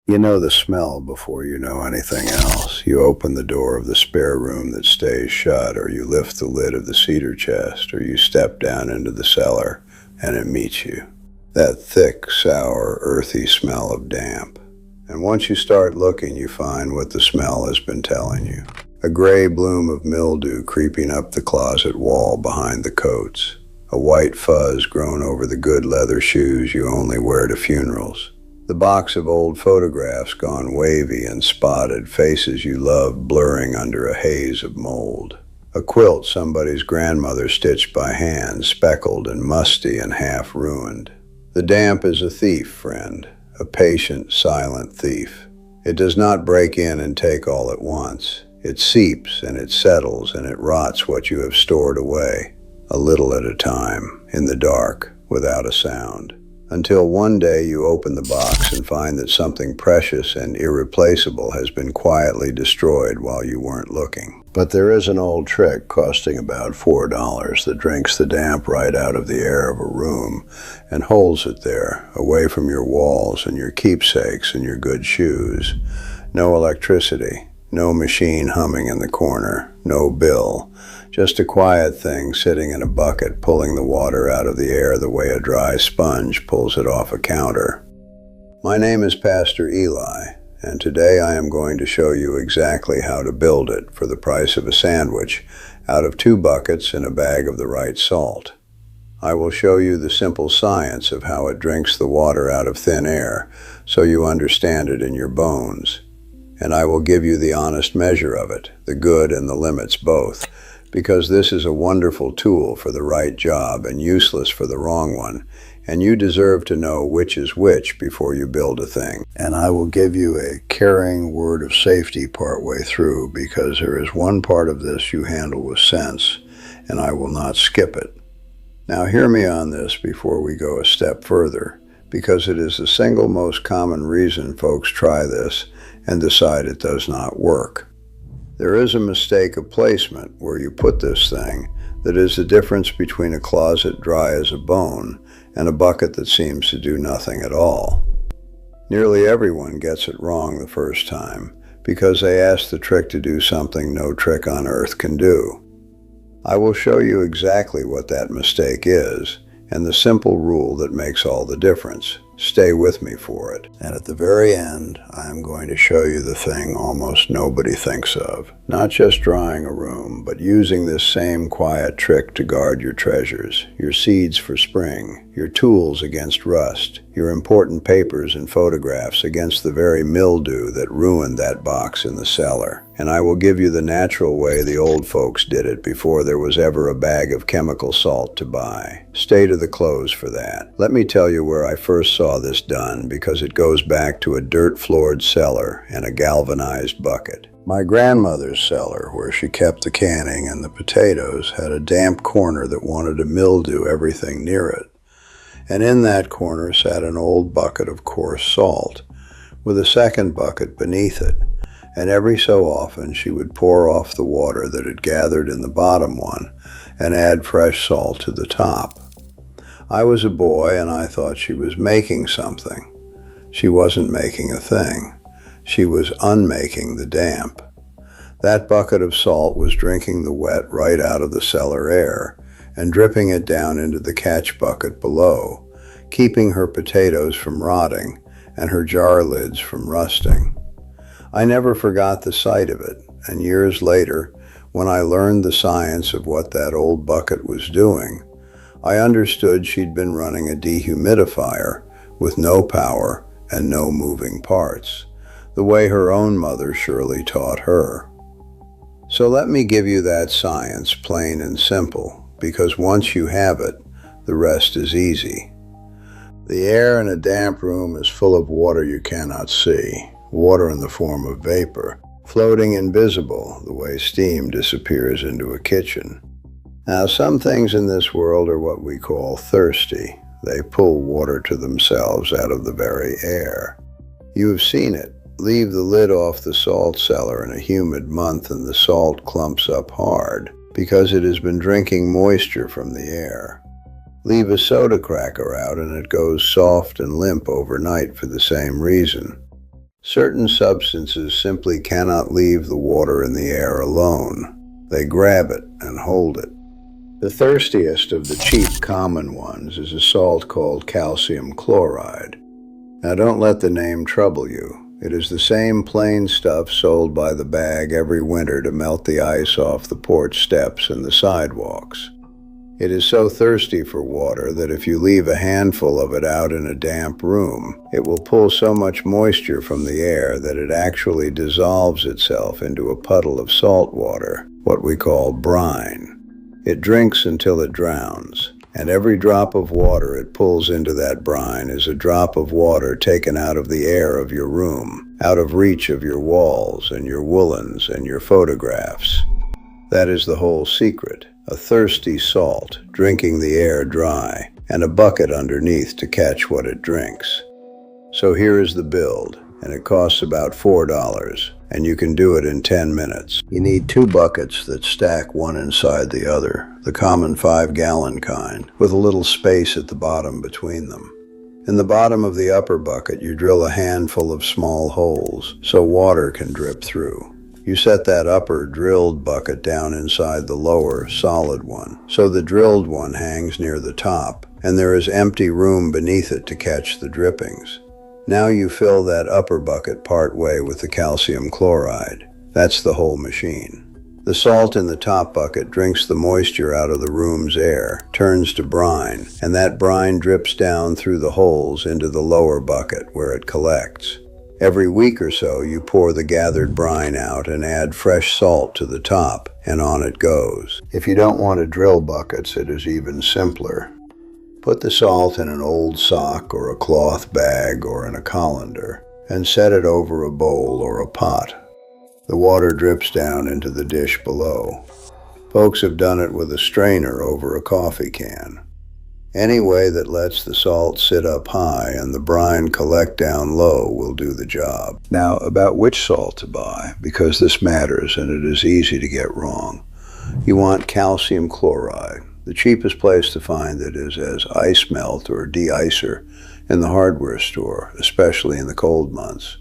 You know the smell before you know anything else. You open the door of the spare room that stays shut, or you lift the lid of the cedar chest, or you step down into the cellar, and it meets you. That thick, sour, earthy smell of damp. And once you start looking, you find what the smell has been telling you. A gray bloom of mildew creeping up the closet wall behind the coats. A white fuzz grown over the good leather shoes you only wear to funerals. The box of old photographs gone wavy and spotted, faces you love blurring under a haze of mold. A quilt somebody's grandmother stitched by hand, speckled and musty and half ruined. The damp is a thief, friend, a patient, silent thief. It does not break in and take all at once. It seeps and it settles and it rots what you have stored away, a little at a time, in the dark, without a sound. Until one day you open the box and find that something precious and irreplaceable has been quietly destroyed while you weren't looking. But there is an old trick costing about $4 that drinks the damp right out of the air of a room and holds it there, away from your walls and your keepsakes and your good shoes. No electricity, no machine humming in the corner, no bill. Just a quiet thing sitting in a bucket pulling the water out of the air the way a dry sponge pulls it off a counter. My name is Pastor Eli, and today I am going to show you exactly how to build it for the price of a sandwich out of 2 buckets and a bag of the right salt. I will show you the simple science of how it drinks the water out of thin air so you understand it in your bones. And I will give you the honest measure of it, the good and the limits both, because this is a wonderful tool for the right job and useless for the wrong one, and you deserve to know which is which before you build a thing. And I will give you a caring word of safety partway through, because there is one part of this you handle with sense, and I will not skip it. Now hear me on this before we go a step further, because it is the single most common reason folks try this and decide it does not work. There is a mistake of placement where you put this thing that is the difference between a closet dry as a bone and a bucket that seems to do nothing at all. Nearly everyone gets it wrong the first time because they ask the trick to do something no trick on earth can do. I will show you exactly what that mistake is and the simple rule that makes all the difference. Stay with me for it. And at the very end, I am going to show you the thing almost nobody thinks of. Not just drying a room, but using this same quiet trick to guard your treasures, your seeds for spring, your tools against rust, your important papers and photographs against the very mildew that ruined that box in the cellar. And I will give you the natural way the old folks did it before there was ever a bag of chemical salt to buy. Stay to the close for that. Let me tell you where I first saw this done, because it goes back to a dirt-floored cellar and a galvanized bucket. My grandmother's cellar, where she kept the canning and the potatoes, had a damp corner that wanted to mildew everything near it. And in that corner sat an old bucket of coarse salt, with a second bucket beneath it. And every so often she would pour off the water that had gathered in the bottom one and add fresh salt to the top. I was a boy and I thought she was making something. She wasn't making a thing. She was unmaking the damp. That bucket of salt was drinking the wet right out of the cellar air and dripping it down into the catch bucket below, keeping her potatoes from rotting and her jar lids from rusting. I never forgot the sight of it, and years later, when I learned the science of what that old bucket was doing, I understood she'd been running a dehumidifier with no power and no moving parts, the way her own mother surely taught her. So let me give you that science plain and simple, because once you have it, the rest is easy. The air in a damp room is full of water you cannot see, water in the form of vapor, floating invisible the way steam disappears into a kitchen. Now, some things in this world are what we call thirsty. They pull water to themselves out of the very air. You have seen it. Leave the lid off the salt cellar in a humid month and the salt clumps up hard because it has been drinking moisture from the air. Leave a soda cracker out and it goes soft and limp overnight for the same reason. Certain substances simply cannot leave the water in the air alone. They grab it and hold it. The thirstiest of the cheap common ones is a salt called calcium chloride. Now don't let the name trouble you. It is the same plain stuff sold by the bag every winter to melt the ice off the porch steps and the sidewalks. It is so thirsty for water that if you leave a handful of it out in a damp room, it will pull so much moisture from the air that it actually dissolves itself into a puddle of salt water, what we call brine. It drinks until it drowns, and every drop of water it pulls into that brine is a drop of water taken out of the air of your room, out of reach of your walls and your woolens and your photographs. That is the whole secret. A thirsty salt, drinking the air dry, and a bucket underneath to catch what it drinks. So here is the build, and it costs about $4, and you can do it in 10 minutes. You need 2 buckets that stack one inside the other, the common 5-gallon kind, with a little space at the bottom between them. In the bottom of the upper bucket, you drill a handful of small holes, so water can drip through. You set that upper drilled bucket down inside the lower, solid one, so the drilled one hangs near the top, and there is empty room beneath it to catch the drippings. Now you fill that upper bucket part way with the calcium chloride. That's the whole machine. The salt in the top bucket drinks the moisture out of the room's air, turns to brine, and that brine drips down through the holes into the lower bucket where it collects. Every week or so, you pour the gathered brine out and add fresh salt to the top, and on it goes. If you don't want to drill buckets, it is even simpler. Put the salt in an old sock or a cloth bag or in a colander, and set it over a bowl or a pot. The water drips down into the dish below. Folks have done it with a strainer over a coffee can. Any way that lets the salt sit up high and the brine collect down low will do the job. Now, about which salt to buy, because this matters and it is easy to get wrong. You want calcium chloride. The cheapest place to find it is as ice melt or de-icer in the hardware store, especially in the cold months.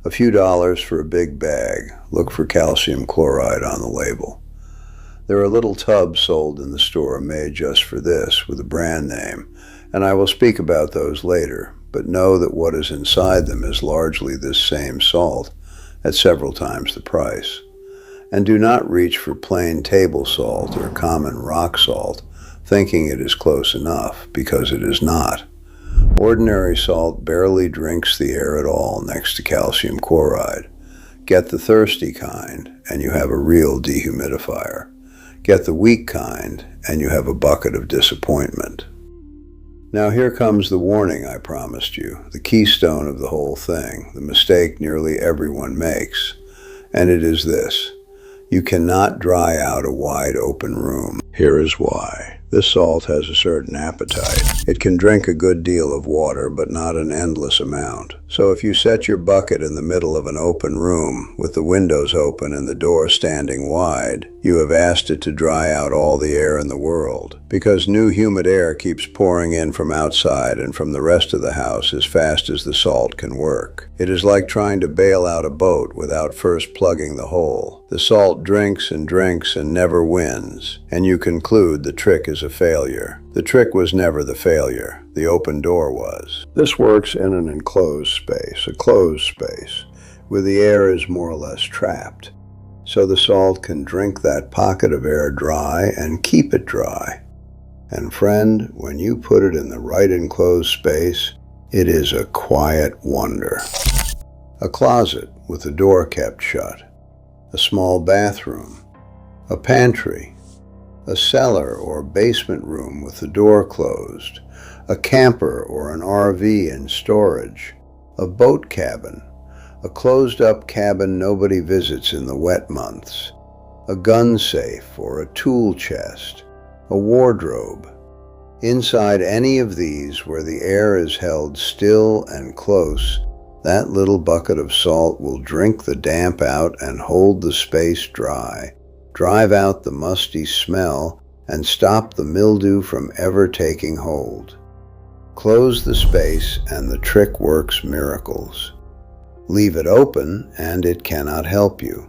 A few dollars for a big bag. Look for calcium chloride on the label. There are little tubs sold in the store made just for this, with a brand name, and I will speak about those later, but know that what is inside them is largely this same salt, at several times the price. And do not reach for plain table salt or common rock salt, thinking it is close enough, because it is not. Ordinary salt barely drinks the air at all next to calcium chloride. Get the thirsty kind, and you have a real dehumidifier. Get the weak kind, and you have a bucket of disappointment. Now here comes the warning I promised you, the keystone of the whole thing, the mistake nearly everyone makes. And it is this: you cannot dry out a wide open room. Here is why. This salt has a certain appetite. It can drink a good deal of water, but not an endless amount. So if you set your bucket in the middle of an open room, with the windows open and the door standing wide, you have asked it to dry out all the air in the world, because new humid air keeps pouring in from outside and from the rest of the house as fast as the salt can work. It is like trying to bail out a boat without first plugging the hole. The salt drinks and never wins, and you conclude the trick is a failure. The trick was never the failure. The open door was. This works in an enclosed space, a closed space, where the air is more or less trapped. So the salt can drink that pocket of air dry and keep it dry. And friend, when you put it in the right enclosed space, it is a quiet wonder. A closet with the door kept shut. A small bathroom. A pantry. A cellar or basement room with the door closed. A camper or an RV in storage. A boat cabin. A closed-up cabin nobody visits in the wet months. A gun safe or a tool chest. A wardrobe. Inside any of these, where the air is held still and close, that little bucket of salt will drink the damp out and hold the space dry, drive out the musty smell, and stop the mildew from ever taking hold. Close the space and the trick works miracles. Leave it open and it cannot help you.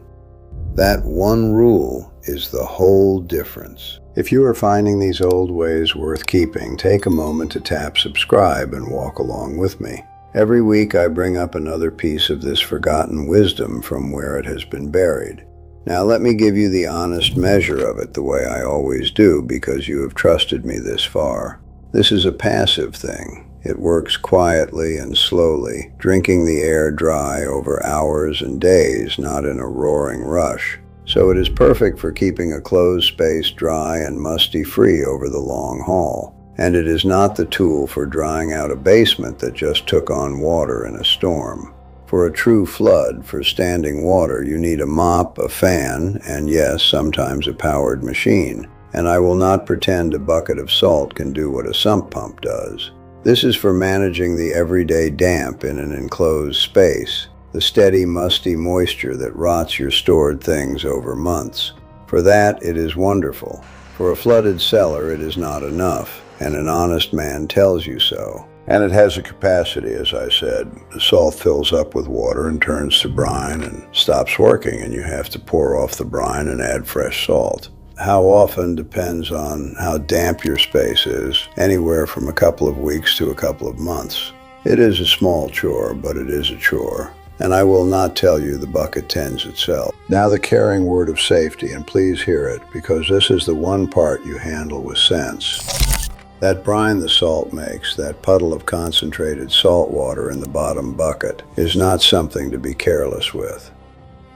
That one rule is the whole difference. If you are finding these old ways worth keeping, take a moment to tap subscribe and walk along with me. Every week I bring up another piece of this forgotten wisdom from where it has been buried. Now let me give you the honest measure of it the way I always do, because you have trusted me this far. This is a passive thing. It works quietly and slowly, drinking the air dry over hours and days, not in a roaring rush. So it is perfect for keeping a closed space dry and musty-free over the long haul. And it is not the tool for drying out a basement that just took on water in a storm. For a true flood, for standing water, you need a mop, a fan, and yes, sometimes a powered machine. And I will not pretend a bucket of salt can do what a sump pump does. This is for managing the everyday damp in an enclosed space, the steady, musty moisture that rots your stored things over months. For that, it is wonderful. For a flooded cellar, it is not enough, and an honest man tells you so. And it has a capacity, as I said. The salt fills up with water and turns to brine and stops working, and you have to pour off the brine and add fresh salt. How often depends on how damp your space is, anywhere from a couple of weeks to a couple of months. It is a small chore, but it is a chore. And I will not tell you the bucket tends itself. Now the caring word of safety, and please hear it, because this is the one part you handle with sense. That brine the salt makes, that puddle of concentrated salt water in the bottom bucket, is not something to be careless with.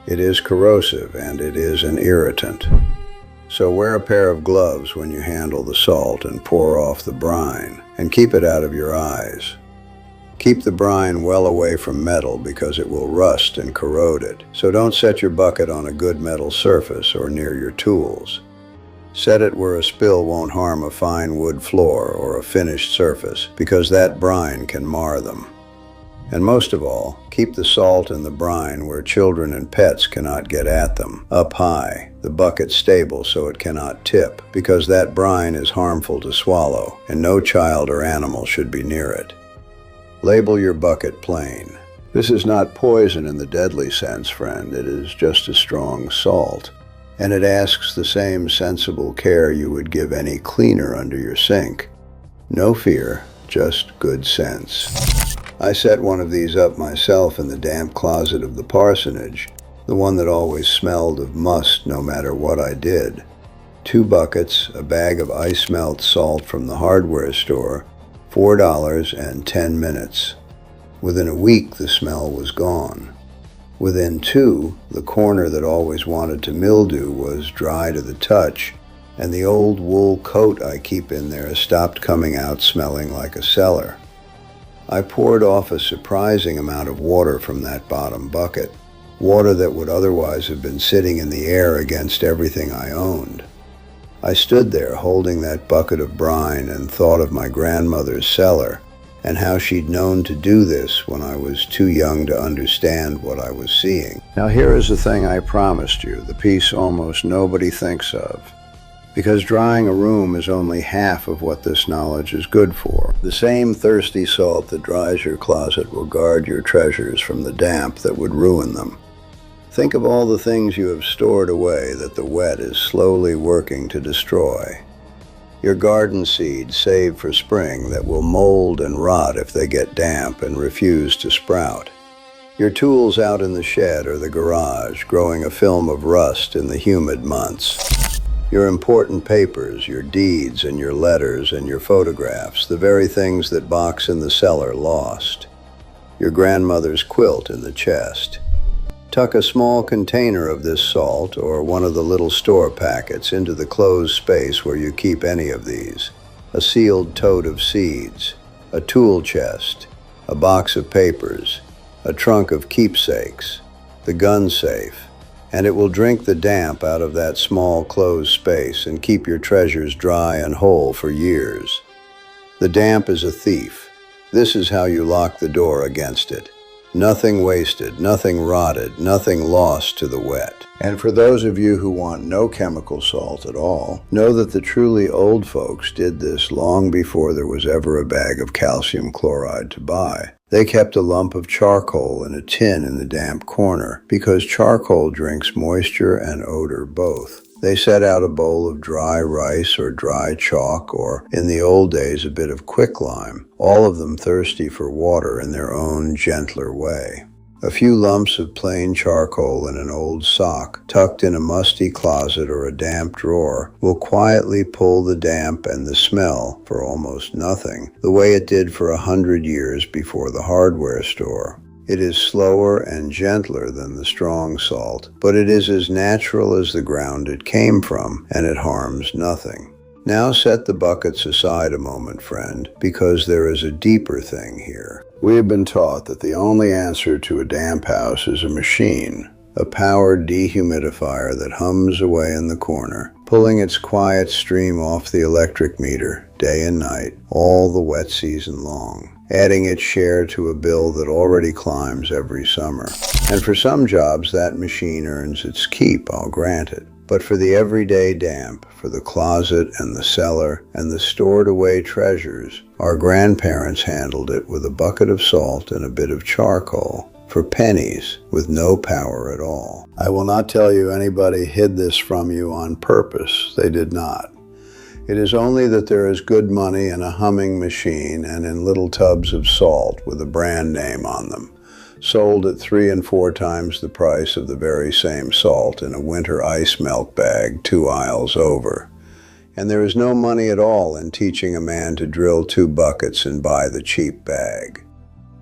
It is corrosive and it is an irritant. So wear a pair of gloves when you handle the salt and pour off the brine, and keep it out of your eyes. Keep the brine well away from metal because it will rust and corrode it. So don't set your bucket on a good metal surface or near your tools. Set it where a spill won't harm a fine wood floor or a finished surface, because that brine can mar them. And most of all, keep the salt and the brine where children and pets cannot get at them, up high, the bucket stable so it cannot tip, because that brine is harmful to swallow, and no child or animal should be near it. Label your bucket plain. This is not poison in the deadly sense, friend. It is just a strong salt. And it asks the same sensible care you would give any cleaner under your sink. No fear, just good sense. I set one of these up myself in the damp closet of the parsonage, the one that always smelled of must no matter what I did. 2 buckets, a bag of ice melt salt from the hardware store, $4 and 10 minutes. Within a week, the smell was gone. Within 2, the corner that always wanted to mildew was dry to the touch, and the old wool coat I keep in there stopped coming out smelling like a cellar. I poured off a surprising amount of water from that bottom bucket, water that would otherwise have been sitting in the air against everything I owned. I stood there holding that bucket of brine and thought of my grandmother's cellar, and how she'd known to do this when I was too young to understand what I was seeing. Now here is the thing I promised you, the piece almost nobody thinks of. Because drying a room is only half of what this knowledge is good for. The same thirsty salt that dries your closet will guard your treasures from the damp that would ruin them. Think of all the things you have stored away that the wet is slowly working to destroy. Your garden seeds saved for spring that will mold and rot if they get damp and refuse to sprout. Your tools out in the shed or the garage growing a film of rust in the humid months. Your important papers, your deeds and your letters and your photographs, the very things that box in the cellar lost. Your grandmother's quilt in the chest. Tuck a small container of this salt or one of the little store packets into the closed space where you keep any of these. A sealed tote of seeds, a tool chest, a box of papers, a trunk of keepsakes, the gun safe, and it will drink the damp out of that small closed space and keep your treasures dry and whole for years. The damp is a thief. This is how you lock the door against it. Nothing wasted, nothing rotted, nothing lost to the wet. And for those of you who want no chemical salt at all, know that the truly old folks did this long before there was ever a bag of calcium chloride to buy. They kept a lump of charcoal in a tin in the damp corner, because charcoal drinks moisture and odor both. They set out a bowl of dry rice or dry chalk, or, in the old days, a bit of quicklime, all of them thirsty for water in their own gentler way. A few lumps of plain charcoal in an old sock, tucked in a musty closet or a damp drawer, will quietly pull the damp and the smell for almost nothing, the way it did for 100 years before the hardware store. It is slower and gentler than the strong salt, but it is as natural as the ground it came from, and it harms nothing. Now set the buckets aside a moment, friend, because there is a deeper thing here. We have been taught that the only answer to a damp house is a machine, a powered dehumidifier that hums away in the corner, pulling its quiet stream off the electric meter day and night, all the wet season long, adding its share to a bill that already climbs every summer. And for some jobs, that machine earns its keep, I'll grant it. But for the everyday damp, for the closet and the cellar and the stored away treasures, our grandparents handled it with a bucket of salt and a bit of charcoal, for pennies, with no power at all. I will not tell you anybody hid this from you on purpose. They did not. It is only that there is good money in a humming machine and in little tubs of salt with a brand name on them, sold at 3 and 4 times the price of the very same salt in a winter ice melt bag 2 aisles over. And there is no money at all in teaching a man to drill 2 buckets and buy the cheap bag.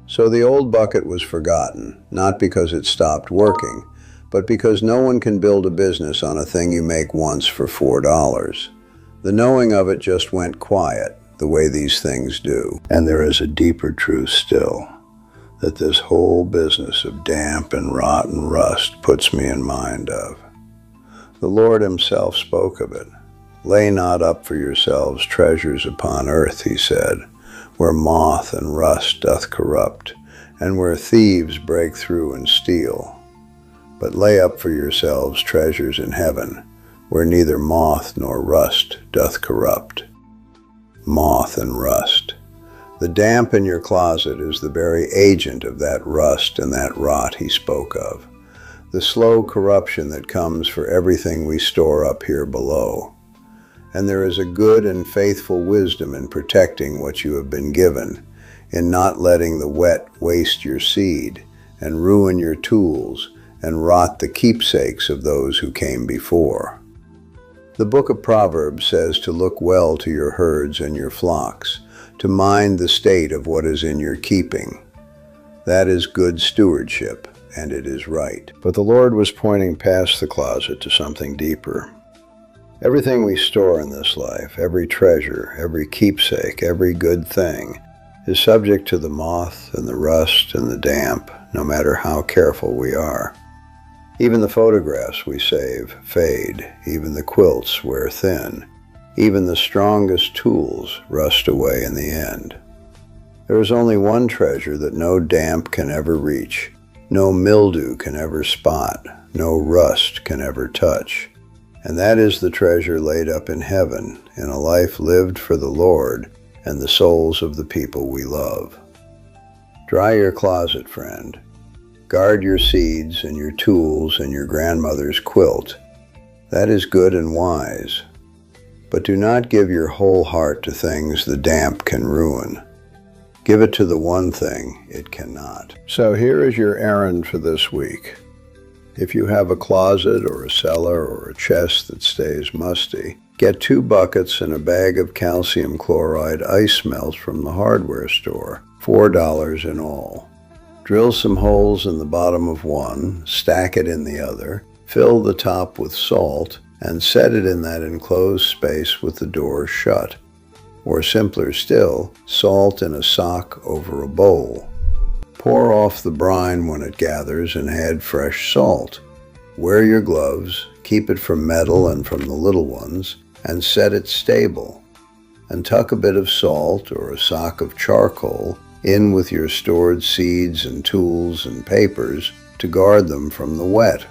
So the old bucket was forgotten, not because it stopped working, but because no one can build a business on a thing you make once for $4. The knowing of it just went quiet, the way these things do. And there is a deeper truth still, that this whole business of damp and rot and rust puts me in mind of. The Lord himself spoke of it. Lay not up for yourselves treasures upon earth, he said, where moth and rust doth corrupt, and where thieves break through and steal. But lay up for yourselves treasures in heaven, where neither moth nor rust doth corrupt. Moth and rust. The damp in your closet is the very agent of that rust and that rot he spoke of, the slow corruption that comes for everything we store up here below. And there is a good and faithful wisdom in protecting what you have been given, in not letting the wet waste your seed, and ruin your tools, and rot the keepsakes of those who came before. The book of Proverbs says to look well to your herds and your flocks, to mind the state of what is in your keeping. That is good stewardship, and it is right. But the Lord was pointing past the closet to something deeper. Everything we store in this life, every treasure, every keepsake, every good thing, is subject to the moth and the rust and the damp, no matter how careful we are. Even the photographs we save fade, even the quilts wear thin. Even the strongest tools rust away in the end. There is only one treasure that no damp can ever reach, no mildew can ever spot, no rust can ever touch. And that is the treasure laid up in heaven, in a life lived for the Lord and the souls of the people we love. Dry your closet, friend. Guard your seeds and your tools and your grandmother's quilt. That is good and wise. But do not give your whole heart to things the damp can ruin. Give it to the one thing it cannot. So here is your errand for this week. If you have a closet or a cellar or a chest that stays musty, get 2 buckets and a bag of calcium chloride ice melt from the hardware store, $4 in all. Drill some holes in the bottom of one, stack it in the other, fill the top with salt, and set it in that enclosed space with the door shut. Or simpler still, salt in a sock over a bowl. Pour off the brine when it gathers and add fresh salt. Wear your gloves, keep it from metal and from the little ones, and set it stable. And tuck a bit of salt or a sock of charcoal in with your stored seeds and tools and papers to guard them from the wet.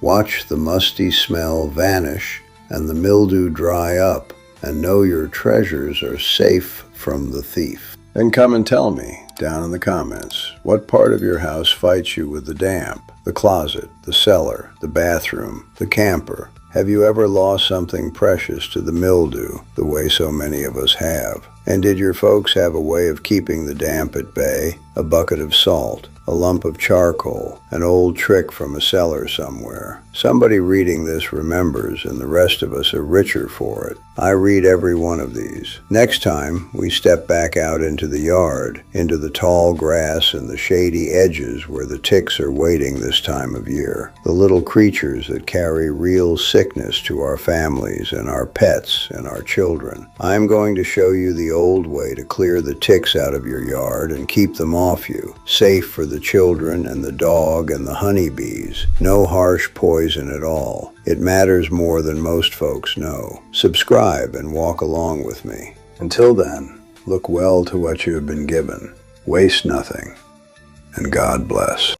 Watch the musty smell vanish and the mildew dry up, and know your treasures are safe from the thief. Then come and tell me, down in the comments, what part of your house fights you with the damp? The closet, the cellar, the bathroom, the camper. Have you ever lost something precious to the mildew, the way so many of us have? And did your folks have a way of keeping the damp at bay? A bucket of salt, a lump of charcoal, an old trick from a cellar somewhere. Somebody reading this remembers, and the rest of us are richer for it. I read every one of these. Next time, we step back out into the yard, into the tall grass and the shady edges where the ticks are waiting this time of year. The little creatures that carry real sickness to our families and our pets and our children. I'm going to show you the old way to clear the ticks out of your yard and keep them off you. Safe for the children and the dog and the honeybees. No harsh poison at all. It matters more than most folks know. Subscribe and walk along with me. Until then, look well to what you have been given. Waste nothing, and God bless.